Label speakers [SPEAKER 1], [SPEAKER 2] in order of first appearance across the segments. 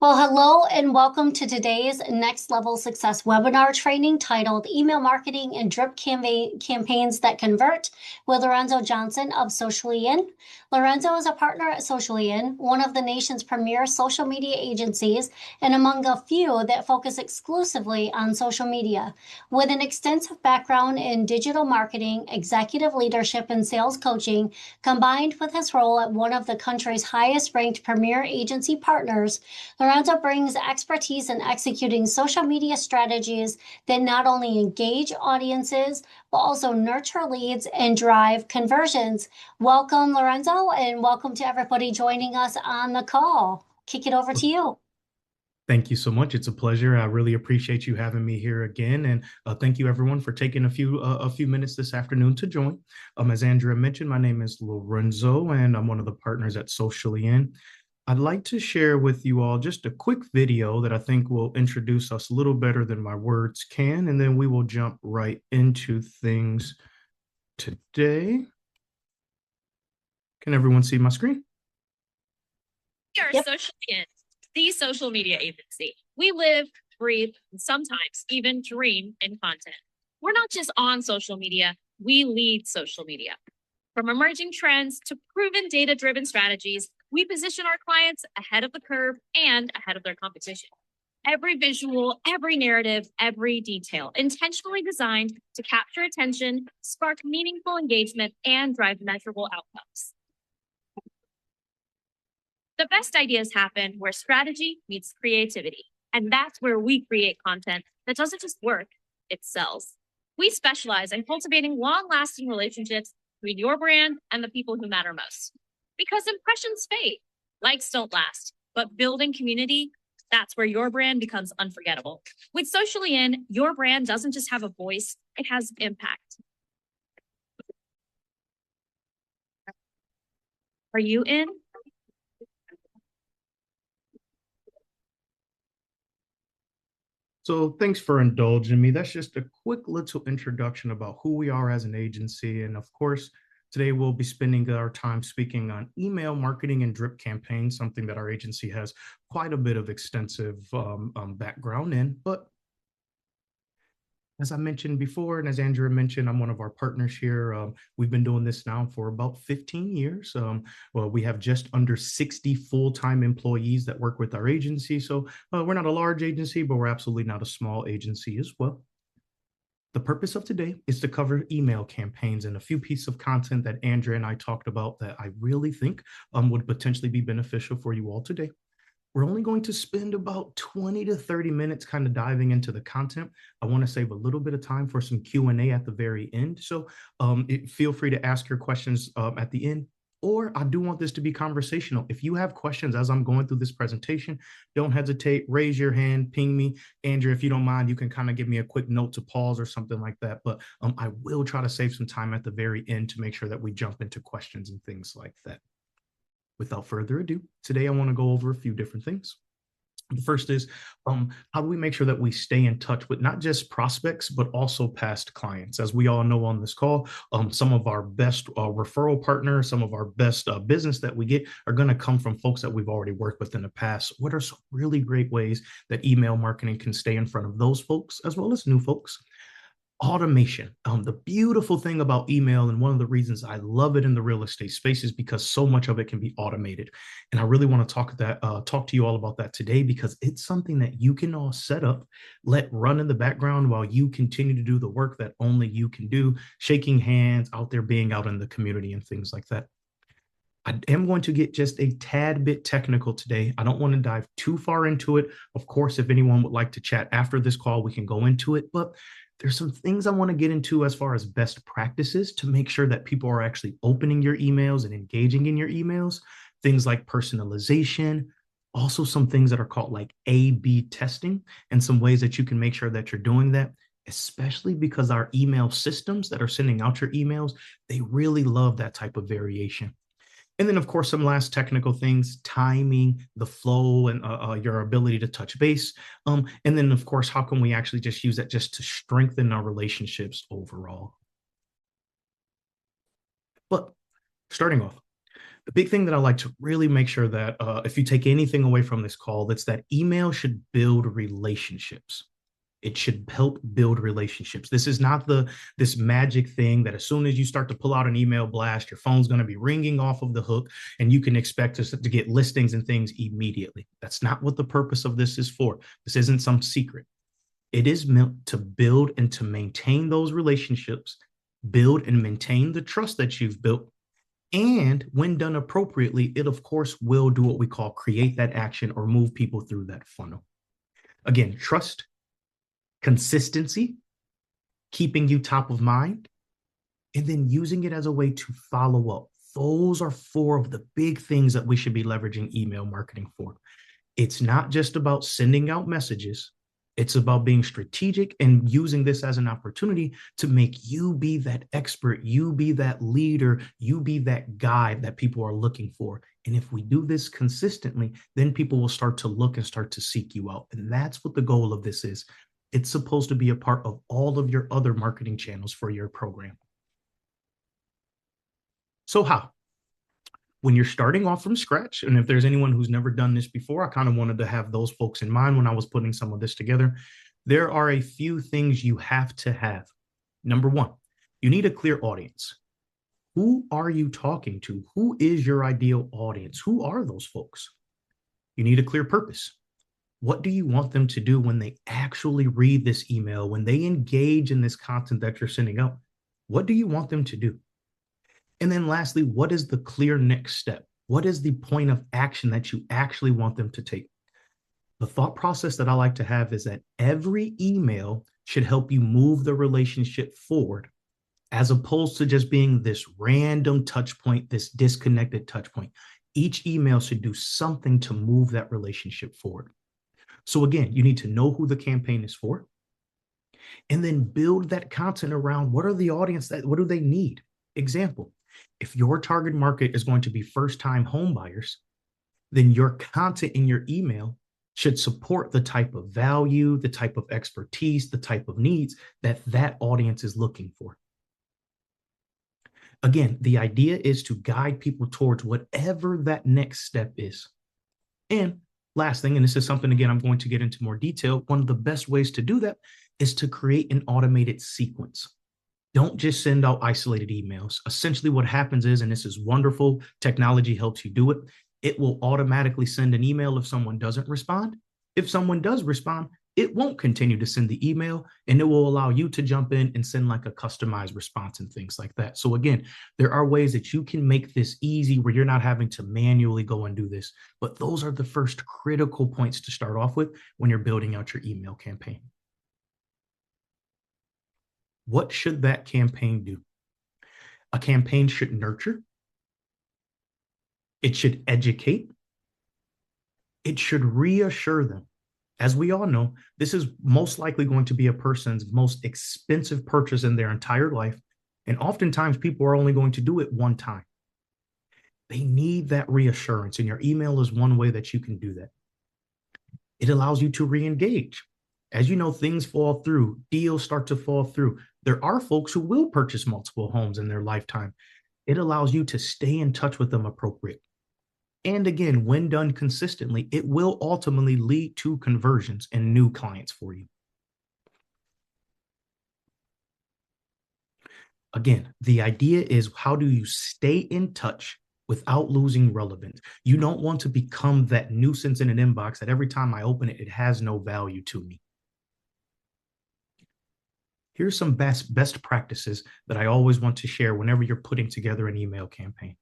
[SPEAKER 1] Well, hello and welcome to today's Next Level Success webinar training titled Email Marketing and Drip Campaigns That Convert with Lorenzo Johnson of Socially In. Lorenzo is a partner at Socially In, one of the nation's premier social media agencies and among a few that focus exclusively on social media. With an extensive background in digital marketing, executive leadership, and sales coaching, combined with his role at one of the country's highest ranked premier agency partners, Lorenzo brings expertise in executing social media strategies that not only engage audiences, but also nurture leads and drive conversions. Welcome, Lorenzo, and welcome to everybody joining us on the call. Kick it over to
[SPEAKER 2] Well,
[SPEAKER 1] you.
[SPEAKER 2] thank you so much. It's a pleasure. I really appreciate you having me here again, and thank you everyone for taking a few minutes this afternoon to join. As Andrea mentioned, my name is Lorenzo, and I'm one of the partners at Socially In. I'd like to share with you all just a quick video that I think will introduce us a little better than my words can, and then we will jump right into things today. Can everyone see my screen?
[SPEAKER 3] We are
[SPEAKER 1] Yep.
[SPEAKER 3] Socially In, the social media agency. We live, breathe, and sometimes even dream in content. We're not just on social media, we lead social media. From emerging trends to proven data-driven strategies, we position our clients ahead of the curve and ahead of their competition. Every visual, every narrative, every detail, intentionally designed to capture attention, spark meaningful engagement, and drive measurable outcomes. The best ideas happen where strategy meets creativity. And that's where we create content that doesn't just work, it sells. We specialize in cultivating long-lasting relationships between your brand and the people who matter most. Because impressions fade, likes don't last, but building community, that's where your brand becomes unforgettable. With Socially In, your brand doesn't just have a voice, it has impact. Are you in?
[SPEAKER 2] So thanks for indulging me. That's just a quick little introduction about who we are as an agency. And of course, today we'll be spending our time speaking on email marketing and drip campaigns, something that our agency has quite a bit of extensive background in. But as I mentioned before, and as Andrea mentioned, I'm one of our partners here. We've been doing this now for about 15 years. Well, we have just under 60 full-time employees that work with our agency. So we're not a large agency, but we're absolutely not a small agency as well. The purpose of today is to cover email campaigns and a few pieces of content that Andrea and I talked about that I really think would potentially be beneficial for you all today. We're only going to spend about 20 to 30 minutes kind of diving into the content. I want to save a little bit of time for some Q&A at the very end. So feel free to ask your questions at the end. Or I do want this to be conversational. If you have questions as I'm going through this presentation, don't hesitate, raise your hand, ping me. Andrea, if you don't mind, you can kind of give me a quick note to pause or something like that. But I will try to save some time at the very end to make sure that we jump into questions and things like that. Without further ado, today I want to go over a few different things. The first is how do we make sure that we stay in touch with not just prospects, but also past clients? As we all know on this call, some of our best referral partners, some of our best business that we get are going to come from folks that we've already worked with in the past. What are some really great ways that email marketing can stay in front of those folks as well as new folks? Automation. The beautiful thing about email, and one of the reasons I love it in the real estate space, is because so much of it can be automated. And I really want to talk to you all about that today, because it's something that you can all set up, let run in the background while you continue to do the work that only you can do, shaking hands, out there being out in the community and things like that. I am going to get just a tad bit technical today. I don't want to dive too far into it. Of course, if anyone would like to chat after this call, we can go into it. But there's some things I want to get into as far as best practices to make sure that people are actually opening your emails and engaging in your emails. Things like personalization, also some things that are called like A/B testing, and some ways that you can make sure that you're doing that, especially because our email systems that are sending out your emails, they really love that type of variation. And then, of course, some last technical things, timing, the flow, and your ability to touch base. And then, of course, how can we actually just use that just to strengthen our relationships overall? But starting off, The big thing that I like to really make sure that if you take anything away from this call, it's that email should build relationships. It should help build relationships. This is not this magic thing that as soon as you start to pull out an email blast, your phone's going to be ringing off of the hook and you can expect us to get listings and things immediately. That's not what the purpose of this is for. This isn't some secret. It is meant to build and to maintain those relationships, build and maintain the trust that you've built. And when done appropriately, it of course will do what we call create that action or move people through that funnel. Again, trust, consistency, keeping you top of mind, and then using it as a way to follow up. Those are 4 of the big things that we should be leveraging email marketing for. It's not just about sending out messages. It's about being strategic and using this as an opportunity to make you be that expert, you be that leader, you be that guide that people are looking for. And if we do this consistently, then people will start to look and start to seek you out. And that's what the goal of this is. It's supposed to be a part of all of your other marketing channels for your program. So how? When you're starting off from scratch, and if there's anyone who's never done this before, I kind of wanted to have those folks in mind when I was putting some of this together. There are a few things you have to have. Number 1, you need a clear audience. Who are you talking to? Who is your ideal audience? Who are those folks? You need a clear purpose. What do you want them to do when they actually read this email, when they engage in this content that you're sending out? What do you want them to do? And then lastly, what is the clear next step? What is the point of action that you actually want them to take? The thought process that I like to have is that every email should help you move the relationship forward, as opposed to just being this random touch point, this disconnected touch point. Each email should do something to move that relationship forward. So again, you need to know who the campaign is for, and then build that content around what are the audience what do they need? Example, if your target market is going to be first-time home buyers, then your content in your email should support the type of value, the type of expertise, the type of needs that audience is looking for. Again, the idea is to guide people towards whatever that next step is. And last thing, and this is something, again, I'm going to get into more detail, one of the best ways to do that is to create an automated sequence. Don't just send out isolated emails. Essentially what happens is, and this is wonderful, technology helps you do it, it will automatically send an email if someone doesn't respond. If someone does respond, it won't continue to send the email, and it will allow you to jump in and send like a customized response and things like that. So again, there are ways that you can make this easy where you're not having to manually go and do this, but those are the first critical points to start off with when you're building out your email campaign. What should that campaign do? A campaign should nurture. It should educate. It should reassure them. As we all know, this is most likely going to be a person's most expensive purchase in their entire life. And oftentimes people are only going to do it one time. They need that reassurance, and your email is one way that you can do that. It allows you to re-engage. As you know, things fall through, deals start to fall through. There are folks who will purchase multiple homes in their lifetime. It allows you to stay in touch with them appropriately. And again, when done consistently, it will ultimately lead to conversions and new clients for you. Again, the idea is, how do you stay in touch without losing relevance? You don't want to become that nuisance in an inbox that every time I open it, it has no value to me. Here's some best practices that I always want to share whenever you're putting together an email campaign.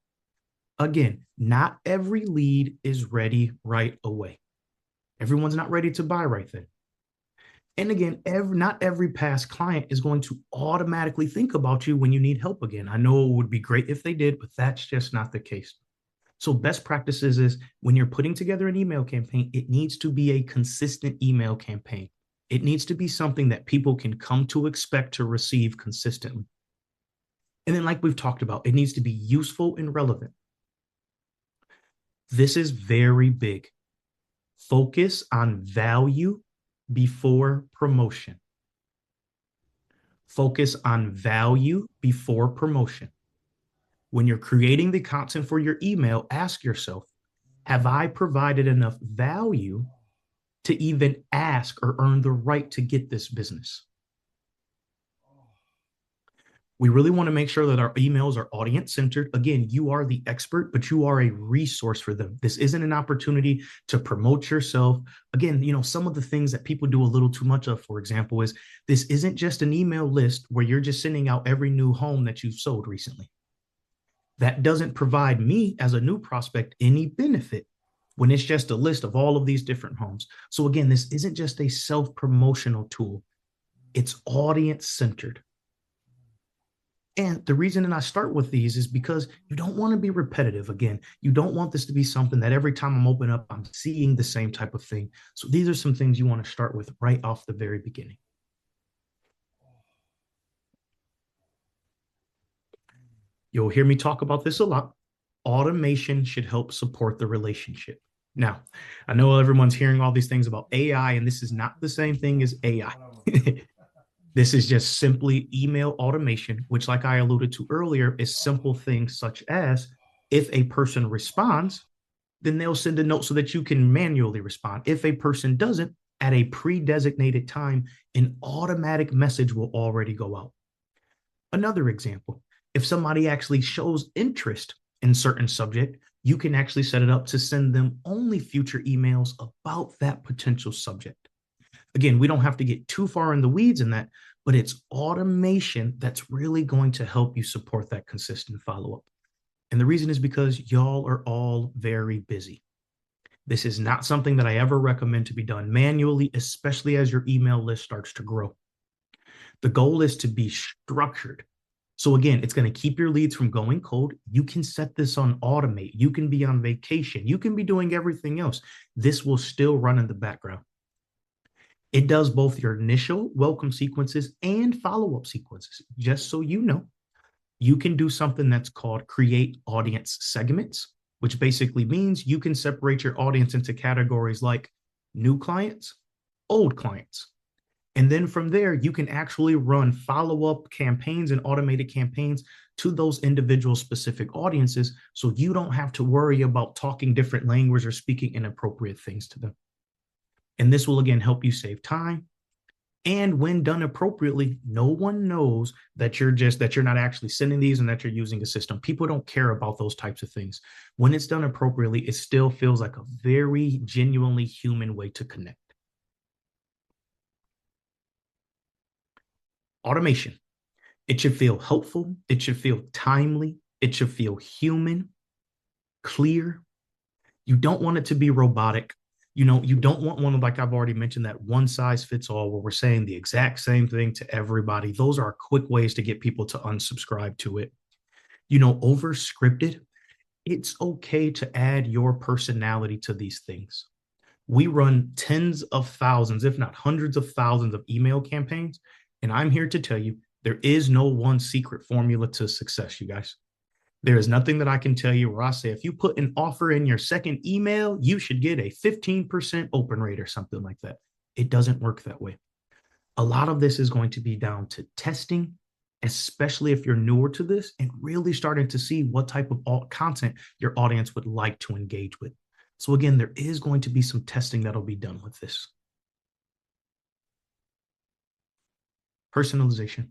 [SPEAKER 2] Again, not every lead is ready right away. Everyone's not ready to buy right then. And again, not every past client is going to automatically think about you when you need help again. I know it would be great if they did, but that's just not the case. So best practices is, when you're putting together an email campaign, it needs to be a consistent email campaign. It needs to be something that people can come to expect to receive consistently. And then, like we've talked about, it needs to be useful and relevant. This is very big. Focus on value before promotion. Focus on value before promotion. When you're creating the content for your email, ask yourself, have I provided enough value to even ask or earn the right to get this business? We really want to make sure that our emails are audience centered. Again, you are the expert, but you are a resource for them. This isn't an opportunity to promote yourself. Again, some of the things that people do a little too much of, for example, is this isn't just an email list where you're just sending out every new home that you've sold recently. That doesn't provide me as a new prospect any benefit when it's just a list of all of these different homes. So again, this isn't just a self-promotional tool. It's audience centered. And the reason that I start with these is because you don't want to be repetitive. Again, you don't want this to be something that every time I'm open up, I'm seeing the same type of thing. So these are some things you want to start with right off the very beginning. You'll hear me talk about this a lot. Automation should help support the relationship. Now, I know everyone's hearing all these things about AI, and this is not the same thing as AI. This is just simply email automation, which, like I alluded to earlier, is simple things such as if a person responds, then they'll send a note so that you can manually respond. If a person doesn't, at a pre-designated time, an automatic message will already go out. Another example, if somebody actually shows interest in certain subject, you can actually set it up to send them only future emails about that potential subject. Again, we don't have to get too far in the weeds in that, but it's automation that's really going to help you support that consistent follow-up. And the reason is because y'all are all very busy. This is not something that I ever recommend to be done manually, especially as your email list starts to grow. The goal is to be structured. So again, it's going to keep your leads from going cold. You can set this on automate. You can be on vacation. You can be doing everything else. This will still run in the background. It does both your initial welcome sequences and follow-up sequences. Just so you know, you can do something that's called create audience segments, which basically means you can separate your audience into categories like new clients, old clients. And then from there, you can actually run follow-up campaigns and automated campaigns to those individual specific audiences. So you don't have to worry about talking different language or speaking inappropriate things to them. And this will, again, help you save time. And when done appropriately, no one knows that you're not actually sending these and that you're using a system. People don't care about those types of things. When it's done appropriately, it still feels like a very genuinely human way to connect. Automation. It should feel helpful. It should feel timely. It should feel human, clear. You don't want it to be robotic. You don't want one, like I've already mentioned, that one size fits all where we're saying the exact same thing to everybody. Those are quick ways to get people to unsubscribe to it. Over scripted, it's okay to add your personality to these things. We run tens of thousands, if not hundreds of thousands of email campaigns. And I'm here to tell you, there is no one secret formula to success, you guys. There is nothing that I can tell you where I say, if you put an offer in your second email, you should get a 15% open rate or something like that. It doesn't work that way. A lot of this is going to be down to testing, especially if you're newer to this and really starting to see what type of content your audience would like to engage with. So again, there is going to be some testing that'll be done with this. Personalization.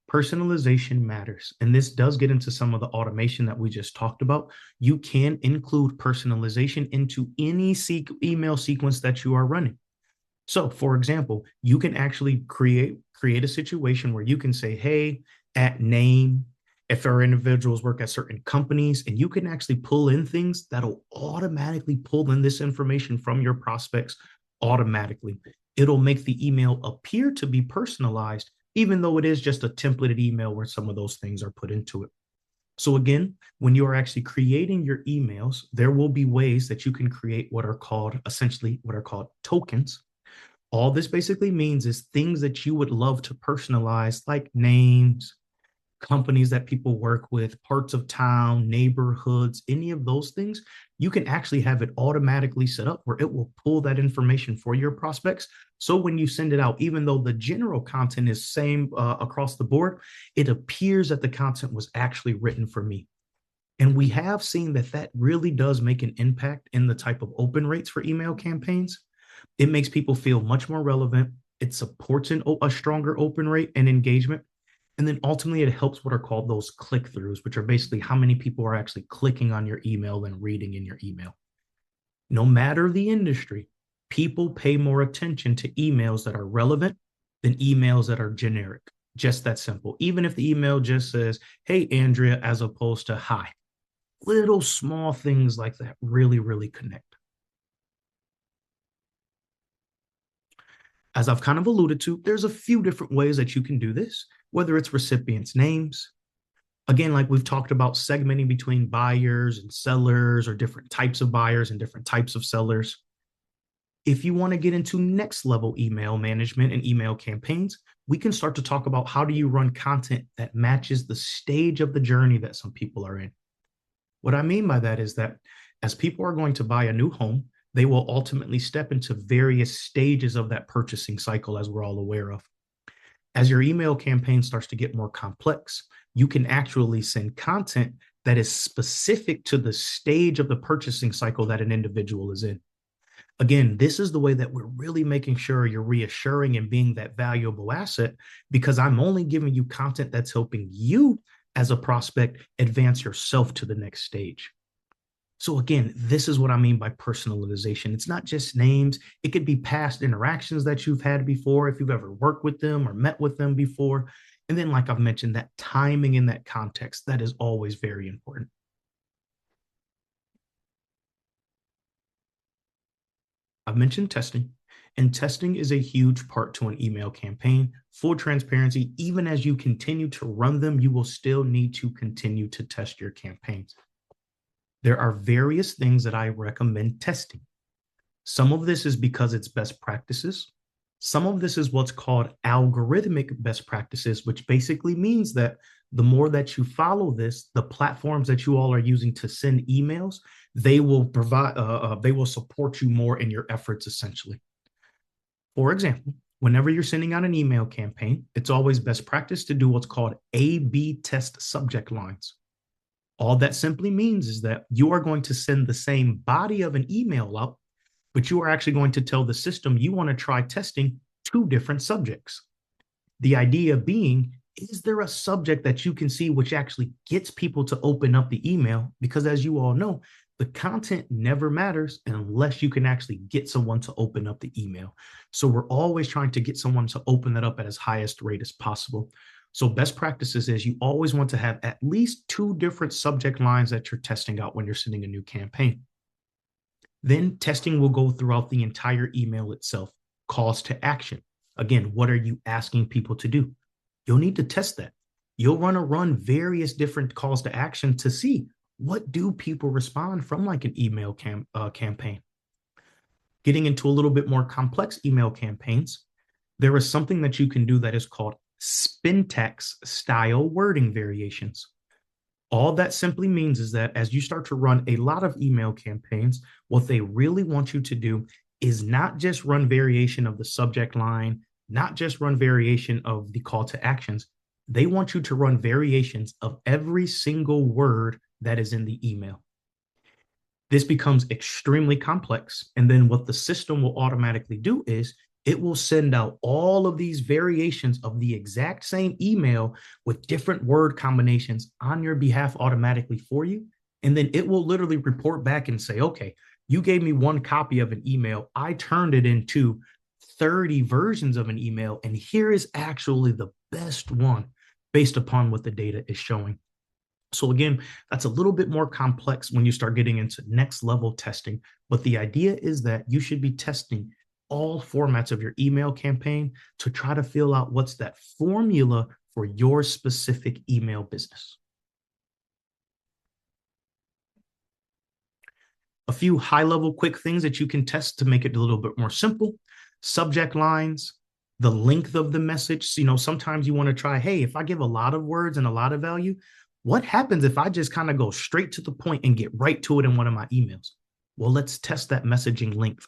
[SPEAKER 2] Personalization matters. And this does get into some of the automation that we just talked about. You can include personalization into any email sequence that you are running. So for example, you can actually create a situation where you can say, hey, at name, if our individuals work at certain companies, and you can actually pull in things that'll automatically pull in this information from your prospects automatically. It'll make the email appear to be personalized, even though it is just a templated email where some of those things are put into it. So again, when you are actually creating your emails, there will be ways that you can create what are called tokens. All this basically means is things that you would love to personalize, like names, companies that people work with, parts of town, neighborhoods, any of those things, you can actually have it automatically set up where it will pull that information for your prospects. So when you send it out, even though the general content is same across the board, it appears that the content was actually written for me. And we have seen that that really does make an impact in the type of open rates for email campaigns. It makes people feel much more relevant. It supports a stronger open rate and engagement. And then ultimately, it helps what are called those click-throughs, which are basically how many people are actually clicking on your email and reading in your email. No matter the industry, people pay more attention to emails that are relevant than emails that are generic. Just that simple. Even if the email just says, "Hey, Andrea," as opposed to "Hi." Little small things like that really, really connect. As I've kind of alluded to, there's a few different ways that you can do this, whether it's recipients' names. Again, like we've talked about segmenting between buyers and sellers, or different types of buyers and different types of sellers. If you want to get into next level email management and email campaigns, we can start to talk about how do you run content that matches the stage of the journey that some people are in. What I mean by that is that as people are going to buy a new home, they will ultimately step into various stages of that purchasing cycle, as we're all aware of. As your email campaign starts to get more complex, you can actually send content that is specific to the stage of the purchasing cycle that an individual is in. Again, this is the way that we're really making sure you're reassuring and being that valuable asset, because I'm only giving you content that's helping you as a prospect advance yourself to the next stage. So again, this is what I mean by personalization. It's not just names. It could be past interactions that you've had before, if you've ever worked with them or met with them before. And then, like I've mentioned, that timing in that context, that is always very important. I've mentioned testing, and testing is a huge part to an email campaign. Full transparency, even as you continue to run them, you will still need to continue to test your campaigns. There are various things that I recommend testing. Some of this is because it's best practices. Some of this is what's called algorithmic best practices, which basically means that the more that you follow this, the platforms that you all are using to send emails, they will they will support you more in your efforts, essentially. For example, whenever you're sending out an email campaign, it's always best practice to do what's called A/B test subject lines. All that simply means is that you are going to send the same body of an email out, but you are actually going to tell the system you want to try testing two different subjects. The idea being, is there a subject that you can see which actually gets people to open up the email? Because as you all know, the content never matters unless you can actually get someone to open up the email. So we're always trying to get someone to open that up at as highest rate as possible. So best practices is you always want to have at least two different subject lines that you're testing out when you're sending a new campaign. Then testing will go throughout the entire email itself. Calls to action. Again, what are you asking people to do? You'll need to test that. You'll want to run various different calls to action to see what do people respond from, like an email campaign. Getting into a little bit more complex email campaigns, there is something that you can do that is called syntax style wording variations. All that simply means is that as you start to run a lot of email campaigns, what they really want you to do is not just run variation of the subject line, not just run variation of the call to actions. They want you to run variations of every single word that is in the email. This becomes extremely complex. And then what the system will automatically do is it will send out all of these variations of the exact same email with different word combinations on your behalf automatically for you. And then it will literally report back and say, okay, you gave me one copy of an email. I turned it into 30 versions of an email. And here is actually the best one based upon what the data is showing. So again, that's a little bit more complex when you start getting into next level testing. But the idea is that you should be testing all formats of your email campaign to try to fill out what's that formula for your specific email business. A few high-level quick things that you can test to make it a little bit more simple. Subject lines, the length of the message. You know, sometimes you want to try, hey, if I give a lot of words and a lot of value, what happens if I just kind of go straight to the point and get right to it in one of my emails? Well, let's test that messaging length.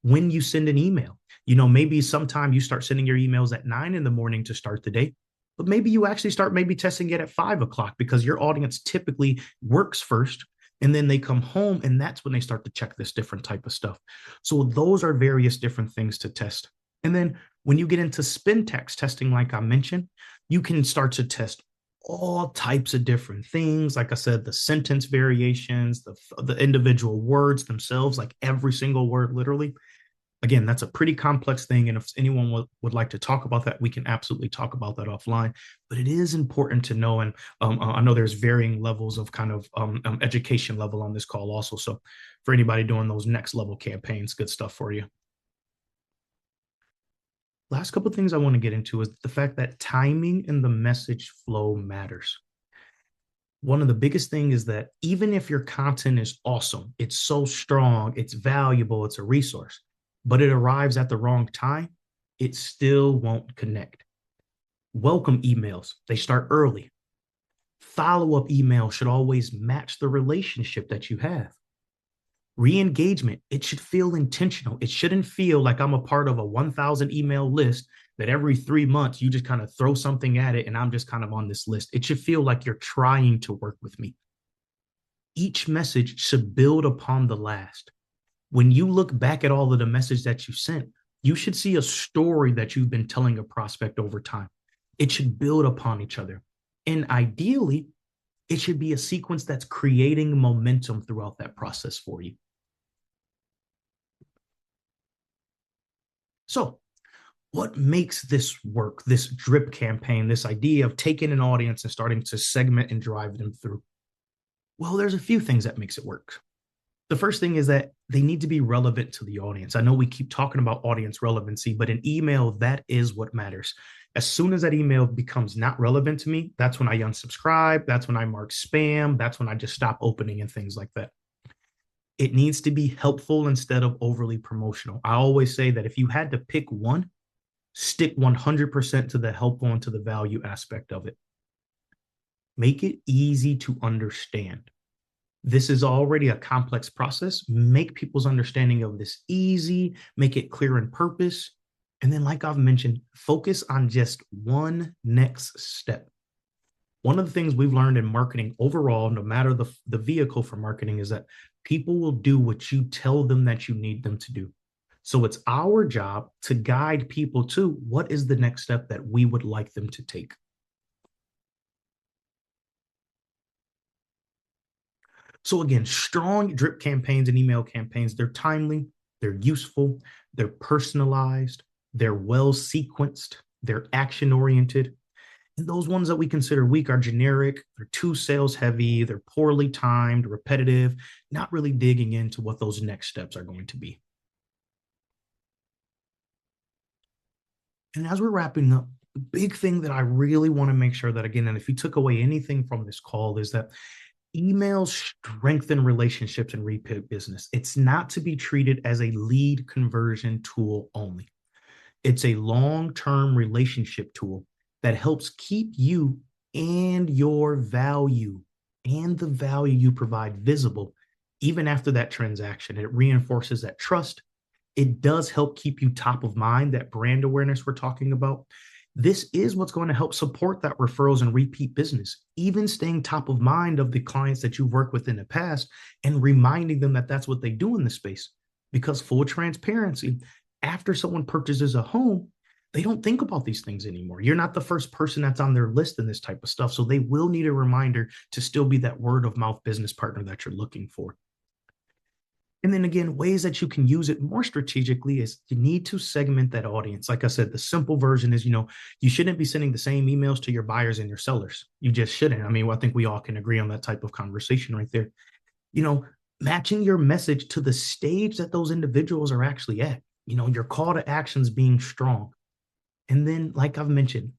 [SPEAKER 2] When you send an email, you know, maybe sometime you start sending your emails at 9 in the morning to start the day, but maybe you actually start maybe testing it at 5 o'clock because your audience typically works first and then they come home and that's when they start to check this different type of stuff. So those are various different things to test. And then when you get into spin text testing, like I mentioned, you can start to test all types of different things. Like I said, the sentence variations, the individual words themselves, like every single word, literally. Again, that's a pretty complex thing. And if anyone would like to talk about that, we can absolutely talk about that offline. But it is important to know. And I know there's varying levels of kind of education level on this call also. So for anybody doing those next level campaigns, good stuff for you. Last couple of things I want to get into is the fact that timing and the message flow matters. One of the biggest things is that even if your content is awesome, it's so strong, it's valuable, it's a resource, but it arrives at the wrong time, it still won't connect. Welcome emails, they start early. Follow-up emails should always match the relationship that you have. Re-engagement, it should feel intentional. It shouldn't feel like I'm a part of a 1,000 email list that every 3 months you just kind of throw something at it and I'm just kind of on this list. It should feel like you're trying to work with me. Each message should build upon the last. When you look back at all of the message that you sent, you should see a story that you've been telling a prospect over time. It should build upon each other. And ideally, it should be a sequence that's creating momentum throughout that process for you. So what makes this work, this drip campaign, this idea of taking an audience and starting to segment and drive them through? Well, there's a few things that makes it work. The first thing is that they need to be relevant to the audience. I know we keep talking about audience relevancy, but in email, that is what matters. As soon as that email becomes not relevant to me, that's when I unsubscribe. That's when I mark spam. That's when I just stop opening and things like that. It needs to be helpful instead of overly promotional. I always say that if you had to pick one, stick 100% to the helpful and to the value aspect of it. Make it easy to understand. This is already a complex process. Make people's understanding of this easy, make it clear in purpose. And then, like I've mentioned, focus on just one next step. One of the things we've learned in marketing overall, no matter the vehicle for marketing, is that people will do what you tell them that you need them to do. So it's our job to guide people to what is the next step that we would like them to take. So again, strong drip campaigns and email campaigns, they're timely, they're useful, they're personalized, they're well sequenced, they're action-oriented. And those ones that we consider weak are generic, they're too sales heavy, they're poorly timed, repetitive, not really digging into what those next steps are going to be. And as we're wrapping up, the big thing that I really want to make sure that, again, and if you took away anything from this call, is that emails strengthen relationships and repeat business. It's not to be treated as a lead conversion tool only. It's a long-term relationship tool that helps keep you and your value and the value you provide visible even after that transaction. It reinforces that trust. It does help keep you top of mind, that brand awareness we're talking about. This is what's going to help support that referrals and repeat business, even staying top of mind of the clients that you've worked with in the past and reminding them that that's what they do in the space. Because full transparency, after someone purchases a home, they don't think about these things anymore. You're not the first person that's on their list in this type of stuff. So they will need a reminder to still be that word of mouth business partner that you're looking for. And then again, ways that you can use it more strategically is you need to segment that audience. Like I said, the simple version is, you shouldn't be sending the same emails to your buyers and your sellers. You just shouldn't. I mean, I think we all can agree on that type of conversation right there. Matching your message to the stage that those individuals are actually at, your call to actions being strong. And then, like I've mentioned,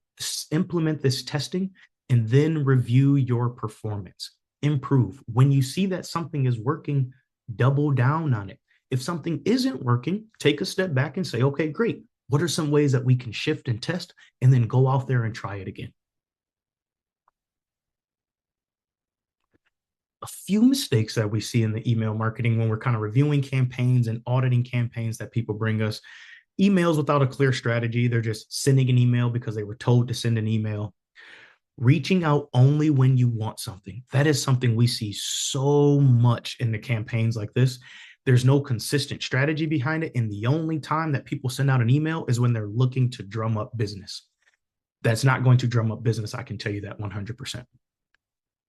[SPEAKER 2] implement this testing and then review your performance. Improve. When you see that something is working, double down on it. If something isn't working, take a step back and say, okay, great. What are some ways that we can shift and test and then go out there and try it again? A few mistakes that we see in the email marketing when we're kind of reviewing campaigns and auditing campaigns that people bring us. Emails without a clear strategy. They're just sending an email because they were told to send an email. Reaching out only when you want something. That is something we see so much in the campaigns like this. There's no consistent strategy behind it. And the only time that people send out an email is when they're looking to drum up business. That's not going to drum up business. I can tell you that 100%.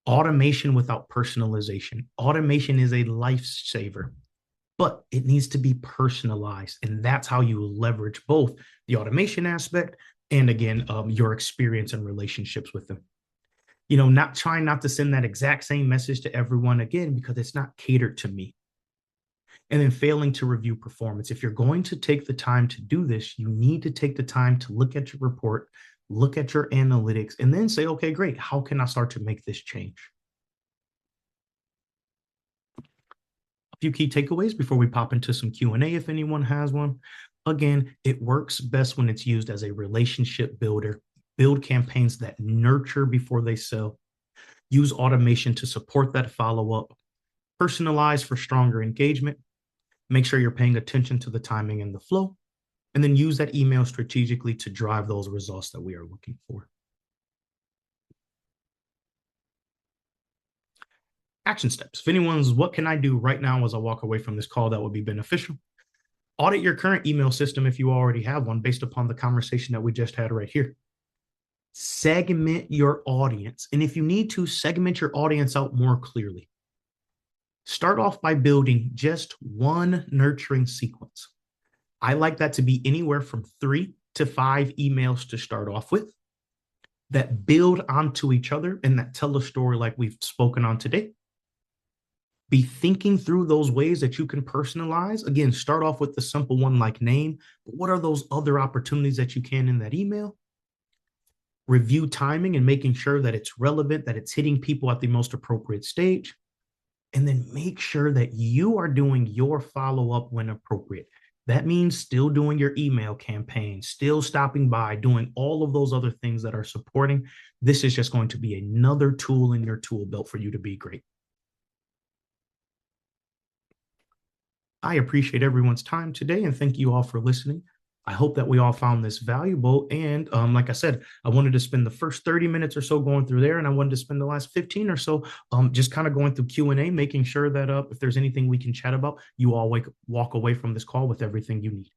[SPEAKER 2] Automation without personalization. Automation is a lifesaver, but it needs to be personalized. And that's how you leverage both the automation aspect and, again, your experience and relationships with them. Not trying not to send that exact same message to everyone, again, because it's not catered to me. And then failing to review performance. If you're going to take the time to do this, you need to take the time to look at your report, look at your analytics, and then say, okay, great, how can I start to make this change? A few key takeaways before we pop into some Q&A if anyone has one. Again, it works best when it's used as a relationship builder. Build campaigns that nurture before they sell. Use automation to support that follow-up. Personalize for stronger engagement. Make sure you're paying attention to the timing and the flow. And then use that email strategically to drive those results that we are looking for. Action steps. If anyone's, what can I do right now as I walk away from this call that would be beneficial? Audit your current email system if you already have one based upon the conversation that we just had right here. Segment your audience. And if you need to, segment your audience out more clearly. Start off by building just one nurturing sequence. I like that to be anywhere from 3 to 5 emails to start off with that build onto each other and that tell a story like we've spoken on today. Be thinking through those ways that you can personalize. Again, start off with the simple one like name, but what are those other opportunities that you can in that email? Review timing and making sure that it's relevant, that it's hitting people at the most appropriate stage. And then make sure that you are doing your follow-up when appropriate. That means still doing your email campaign, still stopping by, doing all of those other things that are supporting. This is just going to be another tool in your tool belt for you to be great. I appreciate everyone's time today and thank you all for listening. I hope that we all found this valuable. And like I said, I wanted to spend the first 30 minutes or so going through there, and I wanted to spend the last 15 or so just kind of going through Q&A, making sure that if there's anything we can chat about, you all walk away from this call with everything you need.